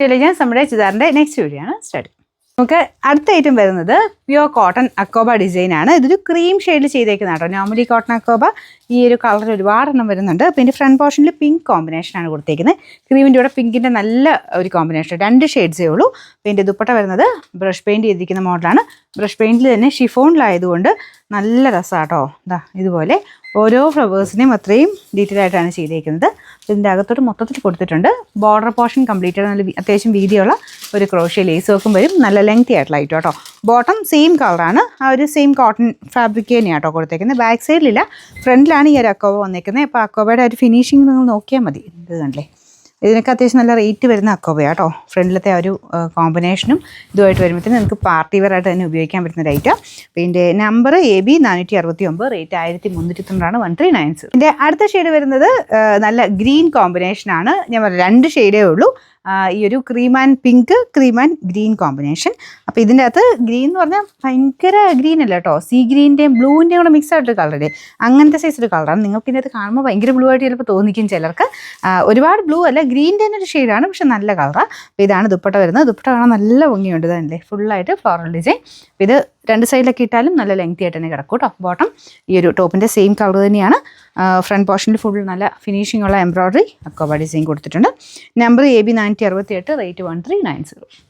നമ്മുടെ ചുരിദാറിൻ്റെ next video ആണ് സ്റ്റാർട്ട്. നമുക്ക് അടുത്ത ഐറ്റം വരുന്നത് പ്യുവർ കോട്ടൺ അക്കോബ ഡിസൈൻ ആണ്. ഇതൊരു ക്രീം ഷെയ്ഡിൽ ചെയ്തേക്കുന്ന കേട്ടോ. നോർമലി കോട്ടൺ അക്കോബ ഈ ഒരു കളർ ഒരുപാടെണ്ണം വരുന്നുണ്ട്. പിന്നെ ഫ്രണ്ട് പോർഷനിൽ പിങ്ക് കോമ്പിനേഷനാണ് കൊടുത്തേക്കുന്നത്. ക്രീമിൻ്റെ കൂടെ പിങ്കിൻ്റെ നല്ല ഒരു കോമ്പിനേഷൻ, 2 ഷെയ്ഡ്സേ ഉള്ളൂ. പിന്നെ ദുപ്പട്ട വരുന്നത് ബ്രഷ് പെയിൻറ് ചെയ്തിരിക്കുന്ന മോഡലാണ്. ബ്രഷ് പെയിൻറ്റിൽ തന്നെ ഷിഫോണിലായതുകൊണ്ട് നല്ല രസമാണ് കേട്ടോ. ഇതുപോലെ ഓരോ ഫ്ലവേഴ്സിനെയും അത്രയും ഡീറ്റെയിൽ ആയിട്ടാണ് ചെയ്തേക്കുന്നത്. ഇതിൻ്റെ അകത്തോട്ട് മൊത്തത്തിൽ കൊടുത്തിട്ടുണ്ട്. ബോർഡർ പോർഷൻ കംപ്ലീറ്റ് നല്ല അത്യാവശ്യം വീതിയുള്ള ഒരു ക്രോഷ്യ ലേസ് വർക്കും വരും. നല്ല ലെങ്തി ആയിട്ടുള്ള ഐറ്റം കേട്ടോ. ബോട്ടം സെയിം കളറാണ്, ആ ഒരു സെയിം കോട്ടൺ ഫാബ്രിക് തന്നെയാണ് കേട്ടോ കൊടുത്തേക്കുന്നത്. ബാക്ക് സൈഡിലില്ല, ഫ്രണ്ടിലാണ് ഈ ഒരു അക്കോബ വന്നേക്കുന്നത്. അപ്പോൾ അക്കോബയുടെ ഒരു ഫിനിഷിങ് നിങ്ങൾ നോക്കിയാൽ മതി. ഇത് കണ്ടേ, ഇതിനൊക്കെ അത്യാവശ്യം നല്ല റേറ്റ് വരുന്ന അക്കോബയാണ് കേട്ടോ. ഫ്രണ്ടിലത്തെ ആ ഒരു കോമ്പിനേഷനും ഇതുമായിട്ട് വരുമ്പോഴത്തേന് നിങ്ങൾക്ക് പാർട്ടി വെയർ ആയിട്ട് തന്നെ ഉപയോഗിക്കാൻ പറ്റുന്ന ഒരു ഐറ്റം. പിന്നെ നമ്പർ AB 469, റേറ്റ് 1390, 1390. ഇതിൻ്റെ അടുത്ത ഷെയ്ഡ് വരുന്നത് നല്ല ഗ്രീൻ കോമ്പിനേഷനാണ്. ഞാൻ പറയാം 2 ഷെയ്ഡേ ഉള്ളൂ. ഈ ഒരു cream and pink, cream and green combination. അപ്പോൾ ഇതിൻ്റെ അകത്ത് ഗ്രീൻ എന്ന് പറഞ്ഞാൽ ഭയങ്കര ഗ്രീൻ അല്ല കേട്ടോ, സീ ഗ്രീൻ്റെയും ബ്ലൂവിൻ്റെയും കൂടെ മിക്സ് ആയിട്ടൊരു കളറല്ലേ, അങ്ങനത്തെ സൈസ് ഒരു കളറാണ്. നിങ്ങൾക്ക് ഇതിനകത്ത് കാണുമ്പോൾ ഭയങ്കര ബ്ലൂ ആയിട്ട് ചിലപ്പോൾ തോന്നിക്കും ചിലർക്ക്. ഒരുപാട് ബ്ലൂ അല്ല, ഗ്രീൻ്റെ തന്നെ ഒരു ഷെയ്ഡാണ്, പക്ഷെ നല്ല കളറാണ്. അപ്പോൾ ഇതാണ് ദുപ്പട്ട വരുന്നത്. ദുപ്പട്ട കാണാൻ നല്ല ഭംഗിയുണ്ട് തന്നെ, ഫുള്ളായിട്ട് ഫ്ലോറൽ ഡിസൈൻ. അപ്പോൾ ഇത് 2 സൈഡിലൊക്കെ ഇട്ടാലും നല്ല ലെങ്തി ആയിട്ട് തന്നെ കിടക്കും കേട്ടോ. ബോട്ടം ഈ ഒരു ടോപ്പിൻ്റെ സെയിം കളർ തന്നെയാണ്. ഫ്രണ്ട് പോർഷനിൽ ഫുൾ നല്ല ഫിനിഷിംഗ് ഉള്ള എംബ്രോയ്ഡറി അക്കോബ ഡിസൈൻ കൊടുത്തിട്ടുണ്ട്. Number AB 468, rate 1390.